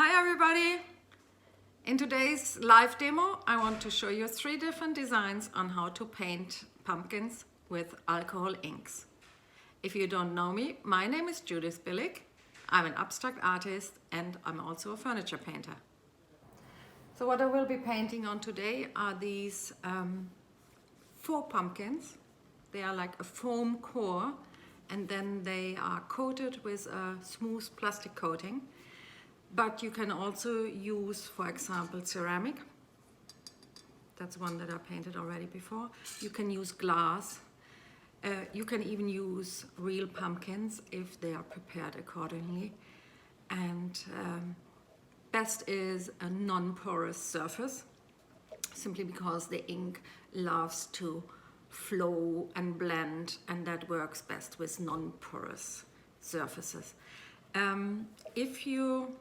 Hi everybody! In today's live demo, I want to show you 3 different designs on how to paint pumpkins with alcohol inks. If you don't know me, my name is Judith Billig. I'm an abstract artist and I'm also a furniture painter. So what I will be painting on today are these faux pumpkins. They are like a foam core and then they are coated with a smooth plastic coating. But you can also use, for example, ceramic. That's one that I painted already before. You can use glass. You can even use real pumpkins if they are prepared accordingly. And best is a non-porous surface, simply because the ink loves to flow and blend, and that works best with non-porous surfaces. If you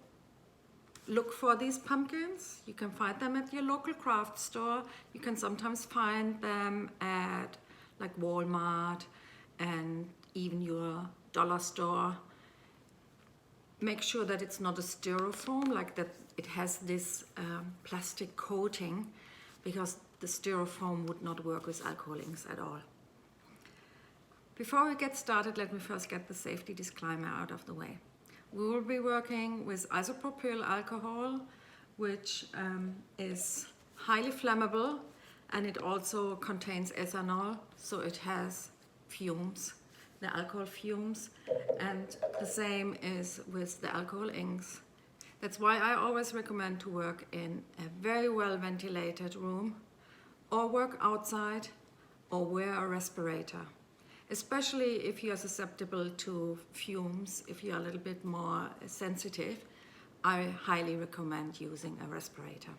look for these pumpkins, you can find them at your local craft store. You can sometimes find them at like Walmart and even your dollar store. Make sure that it's not a styrofoam, like that it has this plastic coating, because the styrofoam would not work with alcohol inks at all. Before we get started, let me first get the safety disclaimer out of the way. We will be working with isopropyl alcohol, which is highly flammable, and it also contains ethanol, so it has fumes, the alcohol fumes, and the same is with the alcohol inks. That's why I always recommend to work in a very well ventilated room, or work outside, or wear a respirator. Especially if you are susceptible to fumes, if you are a little bit more sensitive, I highly recommend using a respirator.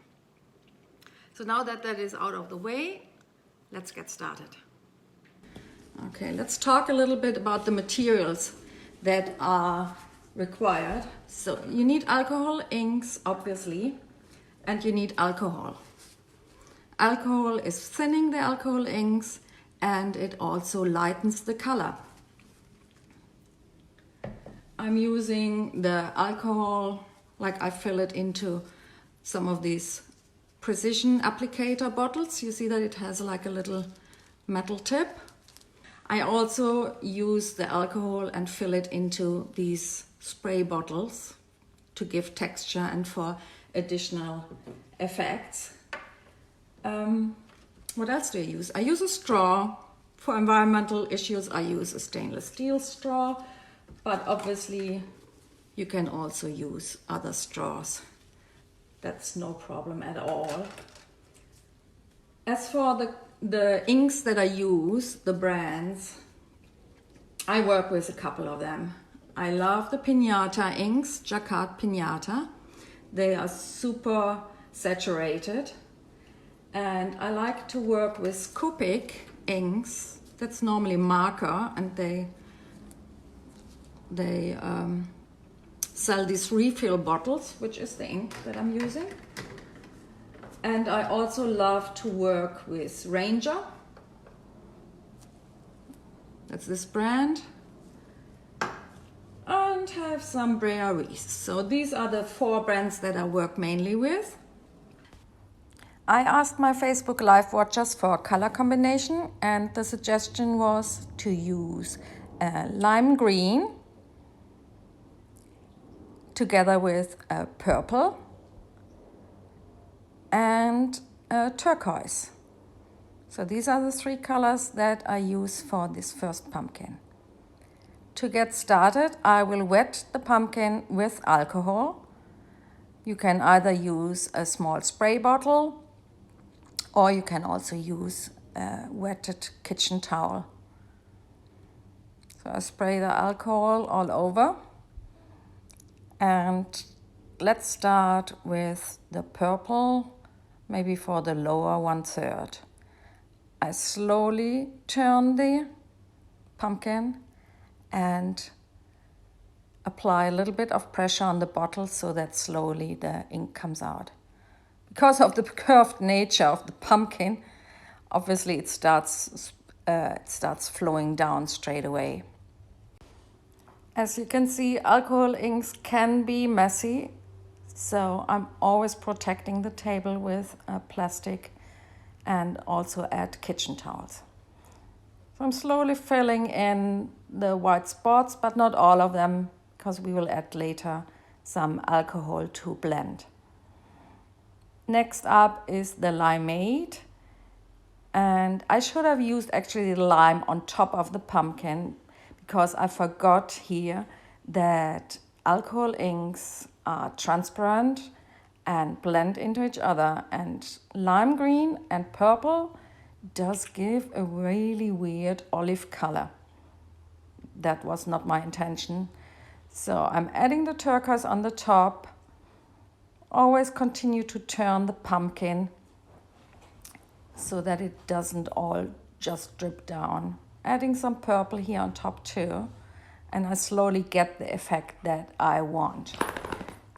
So now that that is out of the way, let's get started. Okay, let's talk a little bit about the materials that are required. So you need alcohol inks, obviously, and you need alcohol. Alcohol is thinning the alcohol inks, and it also lightens the color. I'm using the alcohol, like I fill it into some of these Precision applicator bottles. You see that it has like a little metal tip. I also use the alcohol and fill it into these spray bottles to give texture and for additional effects. What else do I use? I use a straw. For environmental issues, I use a stainless steel straw, but obviously you can also use other straws. That's no problem at all. As for the inks that I use, the brands, I work with a couple of them. I love the Pinata inks, Jacquard Pinata. They are super saturated. And I like to work with Copic inks. That's normally marker, and they sell these refill bottles, which is the ink that I'm using. And I also love to work with Ranger. That's this brand. And have some Brea Reese. So these are the 4 brands that I work mainly with. I asked my Facebook Live watchers for a color combination, and the suggestion was to use lime green together with purple and turquoise. So these are the 3 colors that I use for this first pumpkin. To get started, I will wet the pumpkin with alcohol. You can either use a small spray bottle, or you can also use a wetted kitchen towel. So I spray the alcohol all over. And let's start with the purple, maybe for the lower 1/3. I slowly turn the pumpkin and apply a little bit of pressure on the bottle so that slowly the ink comes out. Because of the curved nature of the pumpkin, obviously it starts flowing down straight away. As you can see, alcohol inks can be messy, So I'm always protecting the table with plastic and also add kitchen towels. So I'm slowly filling in the white spots, but not all of them, because we will add later some alcohol to blend. Next up is the Limeade. And I should have used actually the lime on top of the pumpkin, because I forgot here that alcohol inks are transparent and blend into each other, and lime green and purple does give a really weird olive color. That was not my intention. So I'm adding the turquoise on the top. Always continue to turn the pumpkin so that it doesn't all just drip down. Adding some purple here on top too, and I slowly get the effect that I want.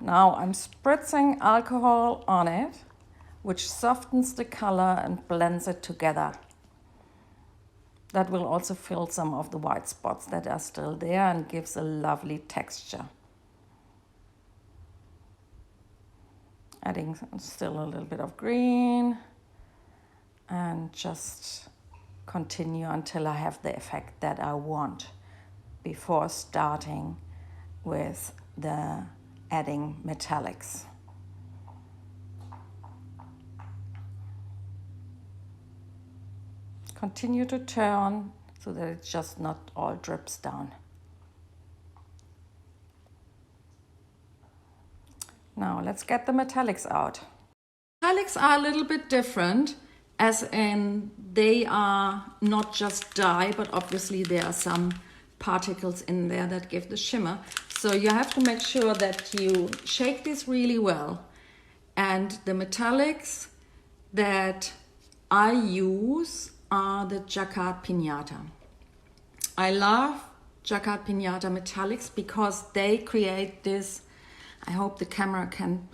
Now I'm spritzing alcohol on it, which softens the color and blends it together. That will also fill some of the white spots that are still there and gives a lovely texture. Adding still a little bit of green and just continue until I have the effect that I want before starting with the adding metallics. Continue to turn so that it just not all drips down. Now let's get the metallics out. Metallics are a little bit different, as in they are not just dye, but obviously there are some particles in there that give the shimmer. So you have to make sure that you shake this really well. And the metallics that I use are the Jacquard Pinata. I love Jacquard Pinata metallics because they create this, I hope the camera can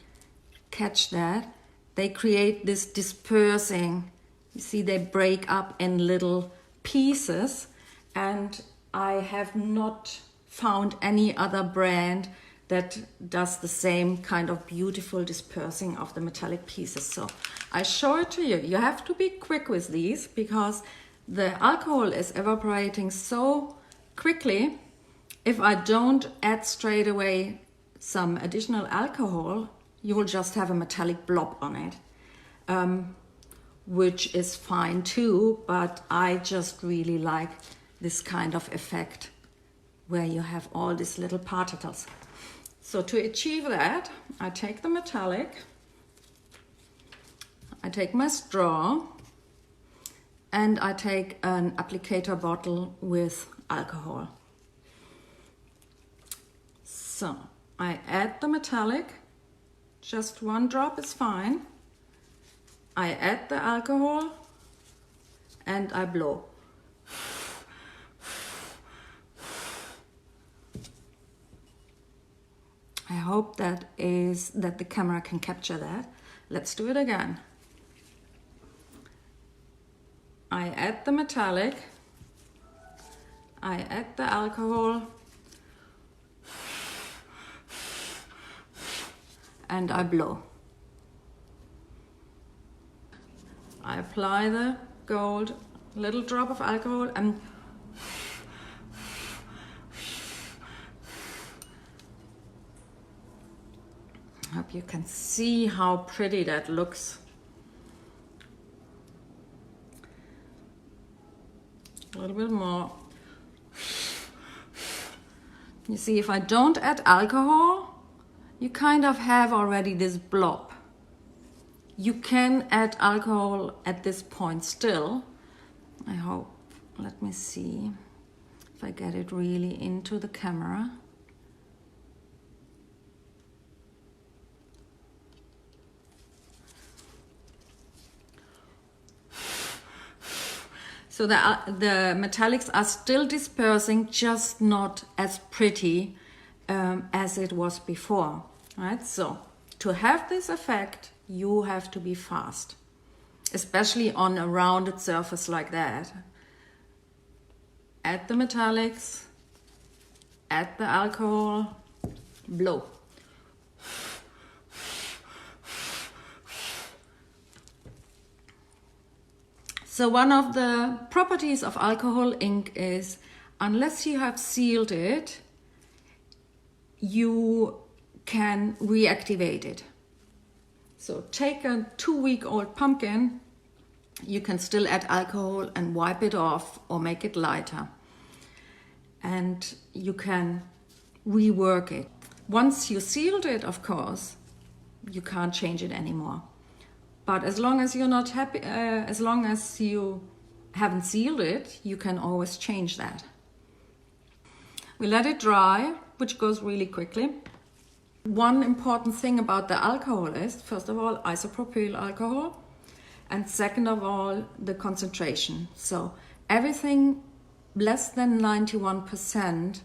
catch that, they create this dispersing, you see they break up in little pieces, and I have not found any other brand that does the same kind of beautiful dispersing of the metallic pieces. So I show it to you. You have to be quick with these because the alcohol is evaporating so quickly. If I don't add straight away some additional alcohol, you will just have a metallic blob on it, which is fine too, but I just really like this kind of effect where you have all these little particles. So to achieve that, I take the metallic, I take my straw, and I take an applicator bottle with alcohol. So I add the metallic, just one drop is fine. I add the alcohol and I blow. I hope that the camera can capture that. Let's do it again. I add the metallic, I add the alcohol, and I blow. I apply the gold, little drop of alcohol, and I hope you can see how pretty that looks. A little bit more. You see, if I don't add alcohol, you kind of have already this blob. You can add alcohol at this point still. I hope, let me see if I get it really into the camera. So the metallics are still dispersing, just not as pretty as it was before, right? So to have this effect, you have to be fast, especially on a rounded surface like that. Add the metallics, add the alcohol, blow. So one of the properties of alcohol ink is, unless you have sealed it, you can reactivate it. So take a 2-week-old pumpkin, you can still add alcohol and wipe it off or make it lighter. And you can rework it. Once you sealed it, of course, you can't change it anymore. But as long as you're not happy, as long as you haven't sealed it, you can always change that. We let it dry, which goes really quickly. One important thing about the alcohol is, first of all, isopropyl alcohol, and second of all, the concentration. So everything less than 91%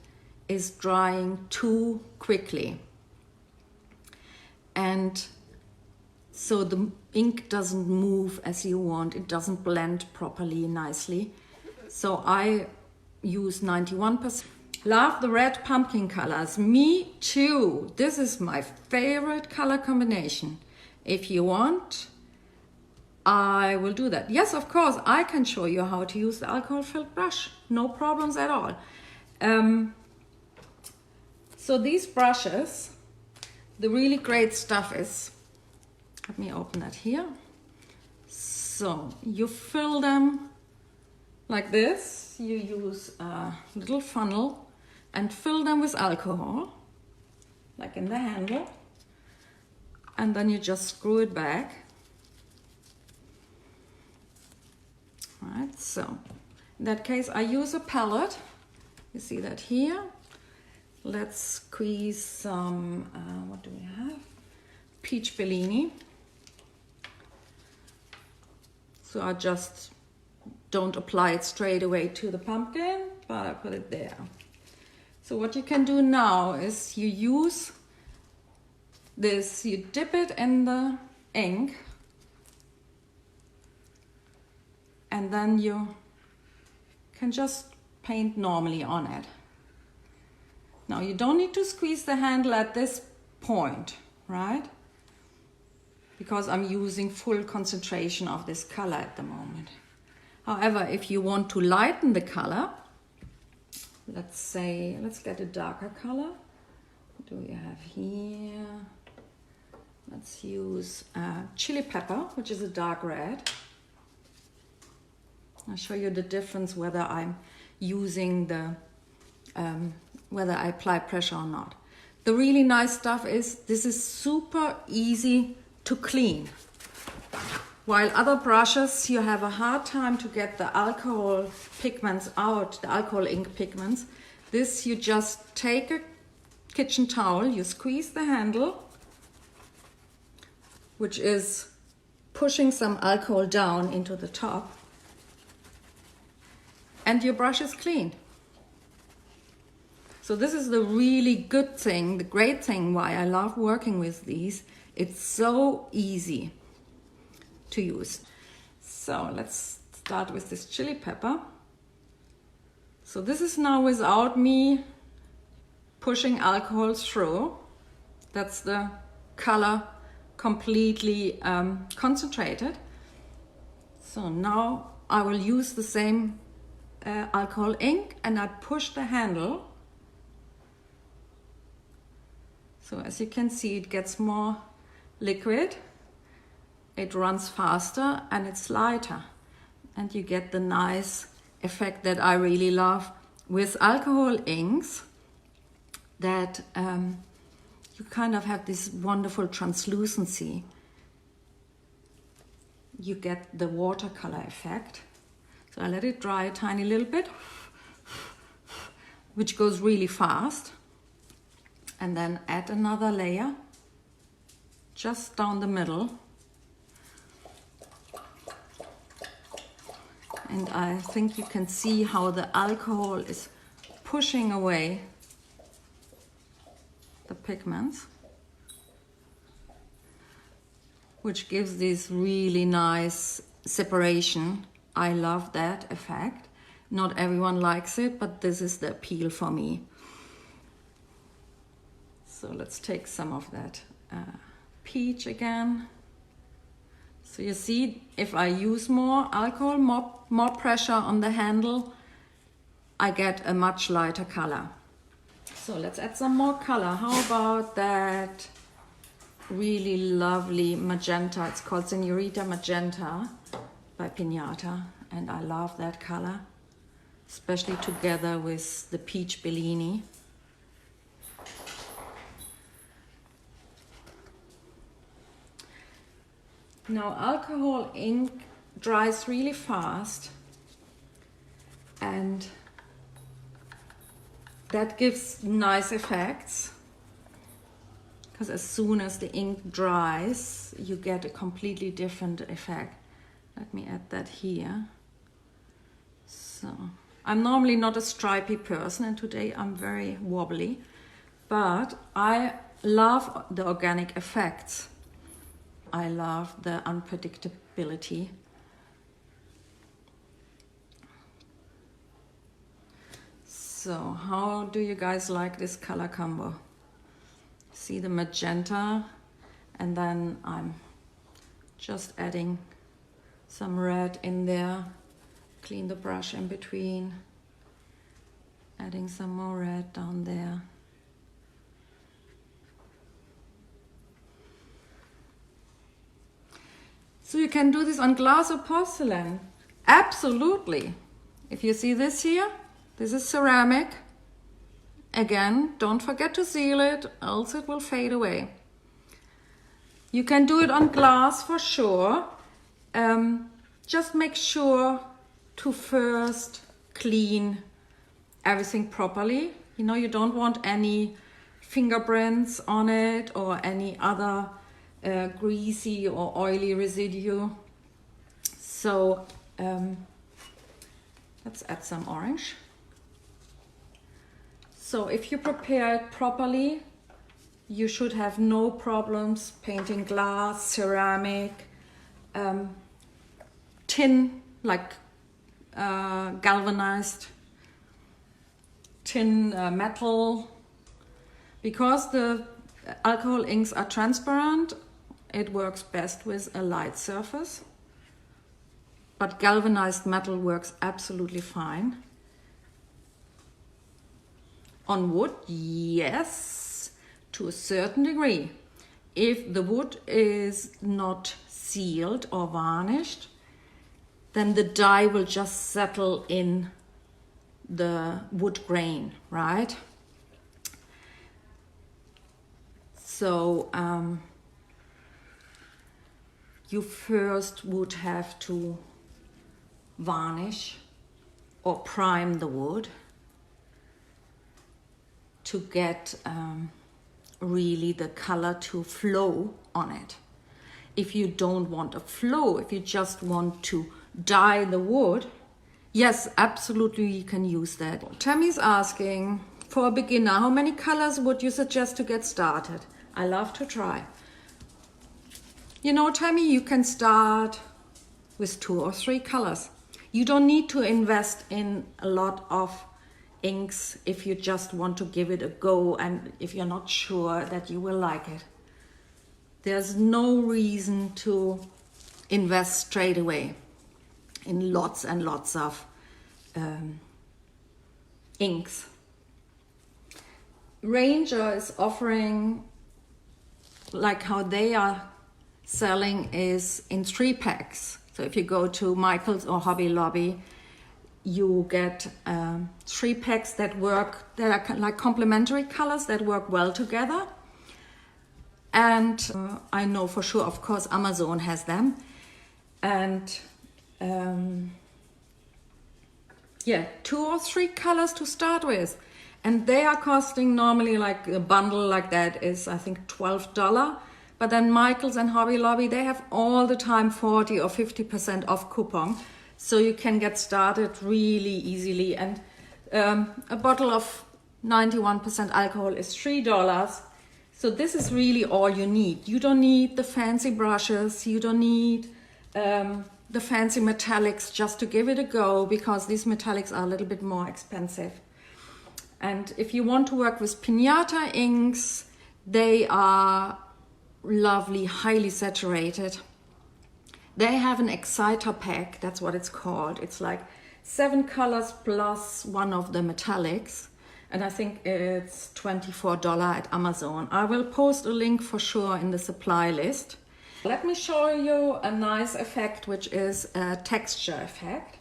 is drying too quickly. And so the ink doesn't move as you want, it doesn't blend properly nicely. So I use 91%. Love the red pumpkin colors. Me too. This is my favorite color combination. If you want, I will do that. Yes, of course, I can show you how to use the alcohol-filled brush. No problems at all. So these brushes, the really great stuff is, let me open that here. So you fill them like this. You use a little funnel and fill them with alcohol, like in the handle. And then you just screw it back. All right, so in that case, I use a palette. You see that here. Let's squeeze some, what do we have? Peach Bellini. So I just don't apply it straight away to the pumpkin, but I put it there. So what you can do now is you use this, you dip it in the ink, and then you can just paint normally on it. Now you don't need to squeeze the handle at this point, right? Because I'm using full concentration of this color at the moment. However, if you want to lighten the color, let's say, let's get a darker color. What do we have here? Let's use chili pepper, which is a dark red. I'll show you the difference whether I'm using the, whether I apply pressure or not. The really nice stuff is this is super easy to clean. While other brushes, you have a hard time to get the alcohol pigments out, the alcohol ink pigments. This, you just take a kitchen towel, you squeeze the handle, which is pushing some alcohol down into the top, and your brush is clean. So this is the really good thing, the great thing why I love working with these. It's so easy to use. So let's start with this chili pepper. So this is now without me pushing alcohol through. That's the color completely concentrated. So now I will use the same alcohol ink and I push the handle. So as you can see, it gets more liquid, it runs faster and it's lighter. And you get the nice effect that I really love with alcohol inks, that you kind of have this wonderful translucency. You get the watercolor effect. So I let it dry a tiny little bit, which goes really fast. And then add another layer just down the middle. And I think you can see how the alcohol is pushing away the pigments, which gives this really nice separation. I love that effect. Not everyone likes it, but this is the appeal for me. So let's take some of that peach again. So you see, if I use more alcohol, more pressure on the handle, I get a much lighter color. So let's add some more color. How about that really lovely magenta? It's called Senorita Magenta by Pinata, and I love that color, especially together with the peach Bellini. Now alcohol ink dries really fast, and that gives nice effects, because as soon as the ink dries, you get a completely different effect. Let me add that here. So I'm normally not a stripy person, and today I'm very wobbly, but I love the organic effects. I love the unpredictability. So how do you guys like this color combo? See the magenta, and then I'm just adding some red in there. Clean the brush in between, adding some more red down there. So you can do this on glass or porcelain. Absolutely. If you see this here, this is ceramic. Again, don't forget to seal it, else it will fade away. You can do it on glass for sure. Just make sure to first clean everything properly. You know, you don't want any fingerprints on it or any other greasy or oily residue. So let's add some orange. So if you prepare it properly, you should have no problems painting glass, ceramic, tin, like galvanized tin, metal. Because the alcohol inks are transparent, it works best with a light surface. But galvanized metal works absolutely fine. On wood, yes, to a certain degree. If the wood is not sealed or varnished, then the dye will just settle in the wood grain, right? So you first would have to varnish or prime the wood to get really the color to flow on it. If you don't want a flow, if you just want to dye the wood, yes, absolutely you can use that. Tammy's asking, for a beginner, how many colors would you suggest to get started? I love to try. You know, Tammy, you can start with 2 or 3 colors. You don't need to invest in a lot of inks if you just want to give it a go and if you're not sure that you will like it. There's no reason to invest straight away in lots and lots of inks. Ranger is offering, like how they are selling is in 3 packs. So if you go to Michael's or Hobby Lobby, you get 3 packs that work, that are like complementary colors that work well together. And I know for sure, of course, Amazon has them. And yeah, 2 or 3 colors to start with. And they are costing normally, like a bundle like that is, I think, $12. But then Michael's and Hobby Lobby, they have all the time 40 or 50% off coupon. So you can get started really easily. And a bottle of 91% alcohol is $3. So this is really all you need. You don't need the fancy brushes. You don't need the fancy metallics just to give it a go, because these metallics are a little bit more expensive. And if you want to work with Pinata inks, they are lovely, highly saturated. They have an exciter pack, that's what it's called. It's like 7 colors plus one of the metallics. And I think it's $24 at Amazon. I will post a link for sure in the supply list. Let me show you a nice effect, which is a texture effect.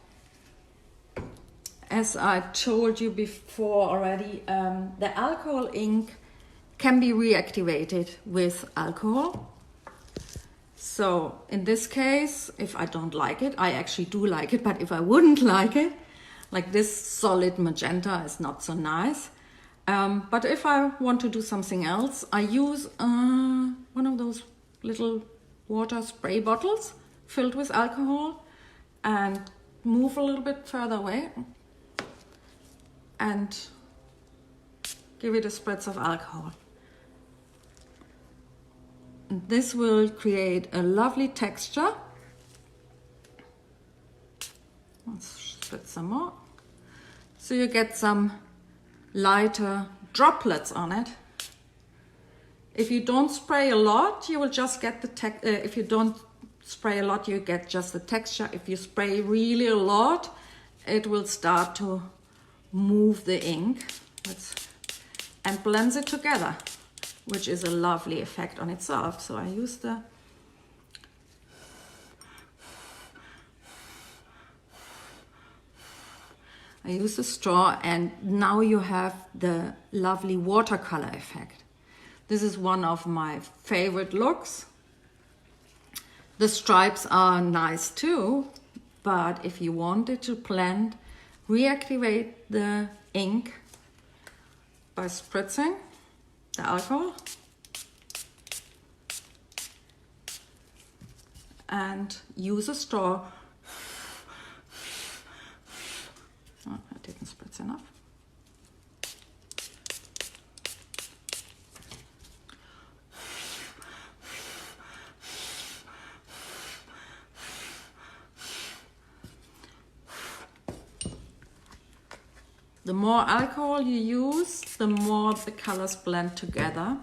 As I told you before already, the alcohol ink can be reactivated with alcohol. So in this case, if I don't like it, I actually do like it, but if I wouldn't like it, like this solid magenta is not so nice. But if I want to do something else, I use one of those little water spray bottles filled with alcohol and move a little bit further away and give it a spritz of alcohol. This will create a lovely texture. Let's spritz some more. So you get some lighter droplets on it. If you don't spray a lot, you will just get the if you don't spray a lot, you get just the texture. If you spray really a lot, it will start to move the ink and blends it together, which is a lovely effect on itself. So I use the straw, and now you have the lovely watercolor effect. This is one of my favorite looks. The stripes are nice too, but if you wanted to blend, reactivate the ink by spritzing the alcohol and use a straw. Oh, I didn't spritz enough. The more alcohol you use, the more the colors blend together.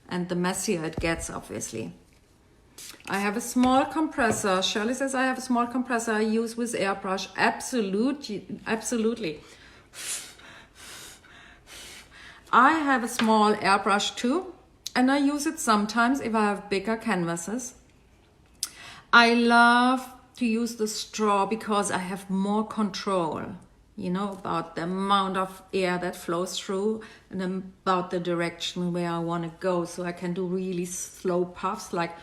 And the messier it gets, obviously. I have a small compressor. Shirley says I have a small compressor I use with airbrush. Absolutely. I have a small airbrush too, and I use it sometimes if I have bigger canvases. I love to use the straw because I have more control, you know, about the amount of air that flows through and about the direction where I want to go. So I can do really slow puffs like,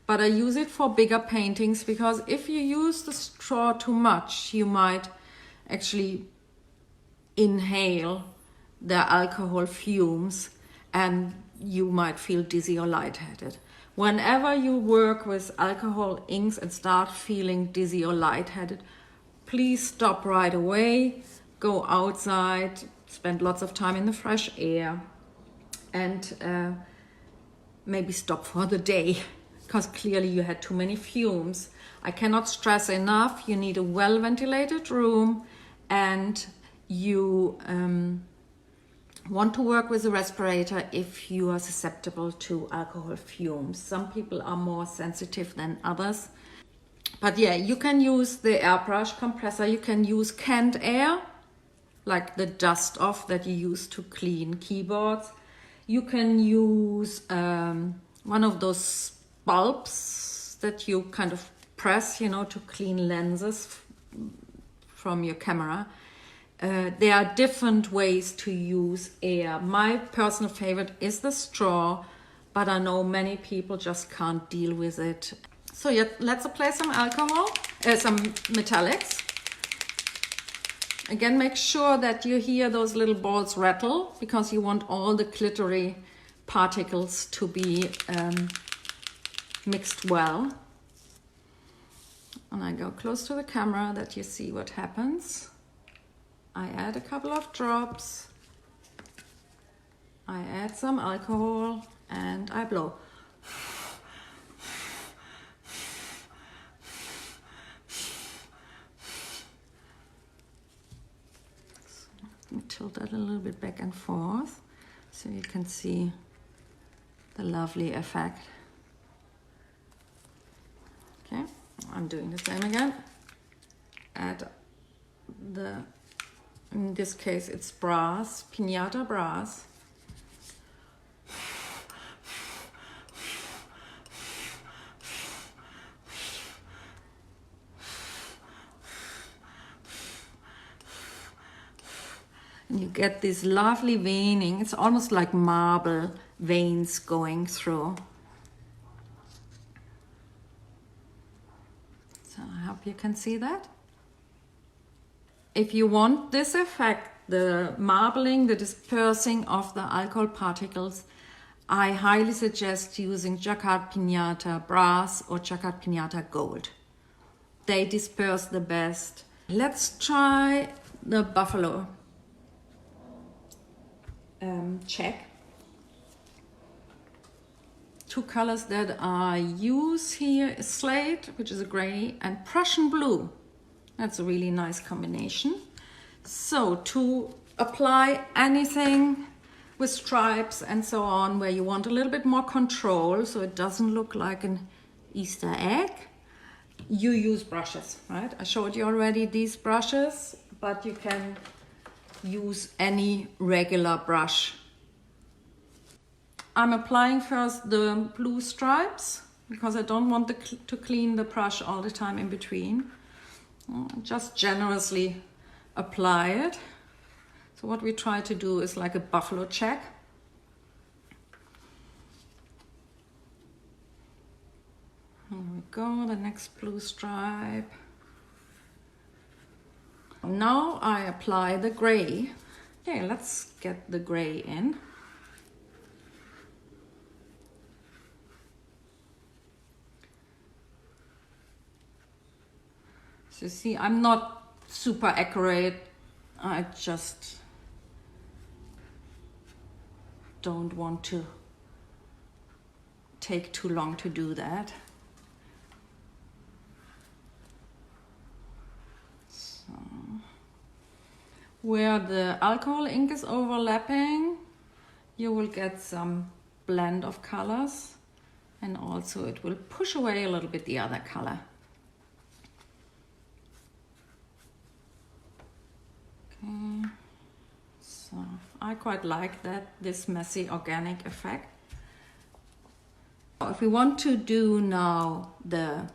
but I use it for bigger paintings because if you use the straw too much, you might actually inhale the alcohol fumes and you might feel dizzy or lightheaded. Whenever you work with alcohol inks and start feeling dizzy or lightheaded, please stop right away, go outside, spend lots of time in the fresh air, and maybe stop for the day, because clearly you had too many fumes. I cannot stress enough, you need a well-ventilated room, and you want to work with a respirator if you are susceptible to alcohol fumes. Some people are more sensitive than others. But yeah, you can use the airbrush compressor. You can use canned air, like the dust off that you use to clean keyboards. You can use one of those bulbs that you kind of press, you know, to clean lenses from your camera. There are different ways to use air. My personal favorite is the straw, but I know many people just can't deal with it. So yeah, let's apply some alcohol, some metallics. Again, make sure that you hear those little balls rattle because you want all the glittery particles to be mixed well. And I go close to the camera that you see what happens. I add a couple of drops, I add some alcohol, and I blow. So let me tilt that a little bit back and forth. So you can see the lovely effect. Okay, I'm doing the same again. Add the, in this case it's brass, Pinata brass. And you get this lovely veining. It's almost like marble veins going through. So I hope you can see that. If you want this effect, the marbling, the dispersing of the alcohol particles, I highly suggest using Jacquard Pinata brass or Jacquard Pinata gold. They disperse the best. Let's try the buffalo check. Two colors that I use here is Slate, which is a gray, and Prussian blue. That's a really nice combination. So to apply anything with stripes and so on, where you want a little bit more control, so it doesn't look like an Easter egg, you use brushes, right? I showed you already these brushes, but you can use any regular brush. I'm applying first the blue stripes because I don't want to clean the brush all the time in between. Just generously apply it. So what we try to do is like a buffalo check. Here we go, the next blue stripe. Now I apply the gray. Okay, let's get the gray in. So see, I'm not super accurate. I just don't want to take too long to do that. So, where the alcohol ink is overlapping, you will get some blend of colors, and also it will push away a little bit the other color. Okay, so I quite like that, this messy organic effect. If we want to do now the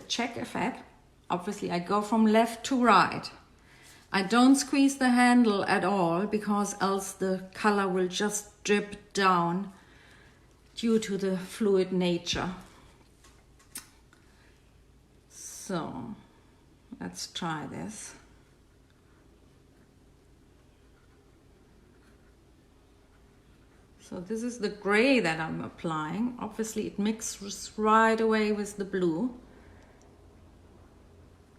check effect, obviously I go from left to right. I don't squeeze the handle at all because else the color will just drip down due to the fluid nature. So let's try this. So this is the gray that I'm applying. Obviously it mixes right away with the blue.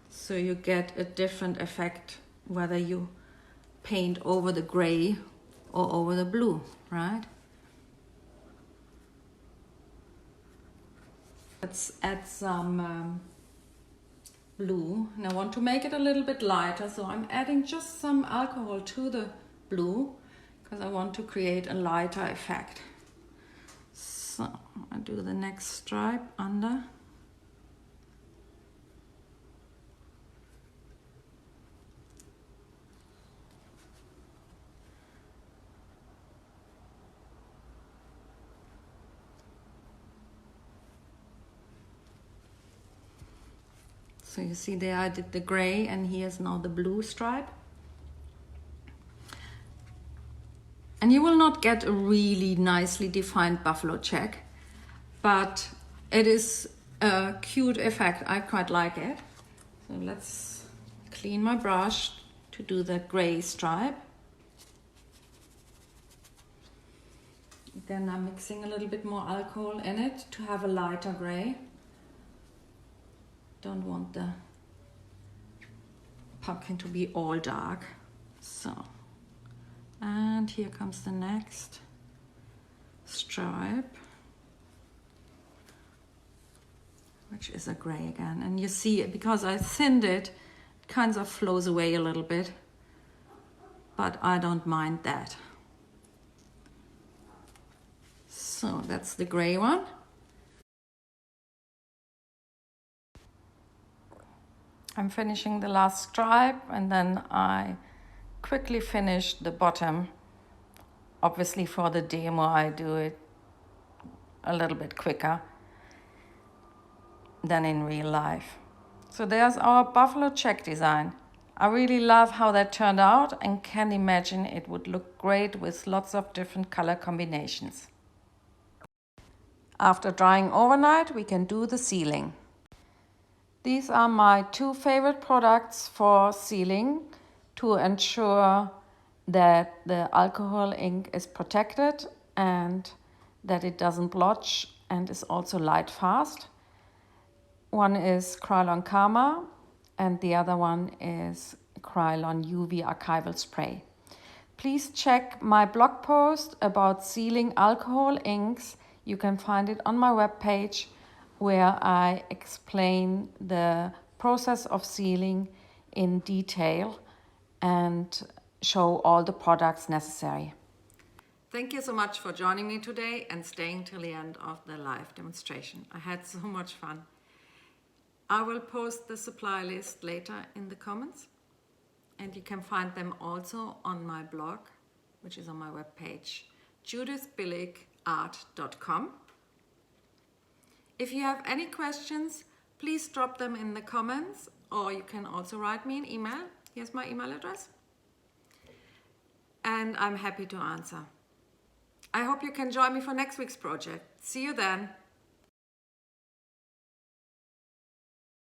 So you get a different effect whether you paint over the gray or over the blue, right? Let's add some blue. And I want to make it a little bit lighter, so I'm adding just some alcohol to the blue because I want to create a lighter effect. So I do the next stripe under. So you see there I did the gray and here's now the blue stripe. And you will not get a really nicely defined buffalo check, but it is a cute effect. I quite like it. So let's clean my brush to do the gray stripe. Then I'm mixing a little bit more alcohol in it to have a lighter gray. Don't want the pumpkin to be all dark. So, and here comes the next stripe, which is a gray again. And you see, because I thinned it, it kind of flows away a little bit, but I don't mind that. So that's the gray one. I'm finishing the last stripe, and then I quickly finish the bottom. Obviously for the demo I do it a little bit quicker than in real life. So there's our buffalo check design. I really love how that turned out and can imagine it would look great with lots of different color combinations. After drying overnight, we can do the sealing. These are my two favorite products for sealing to ensure that the alcohol ink is protected and that it doesn't blotch and is also light fast. One is Krylon Karma and the other one is Krylon UV Archival Spray. Please check my blog post about sealing alcohol inks. You can find it on my webpage, where I explain the process of sealing in detail and show all the products necessary. Thank you so much for joining me today and staying till the end of the live demonstration. I had so much fun. I will post the supply list later in the comments, and you can find them also on my blog, which is on my webpage, judithbilligart.com. If you have any questions, please drop them in the comments, or you can also write me an email. Here's my email address. And I'm happy to answer. I hope you can join me for next week's project. See you then.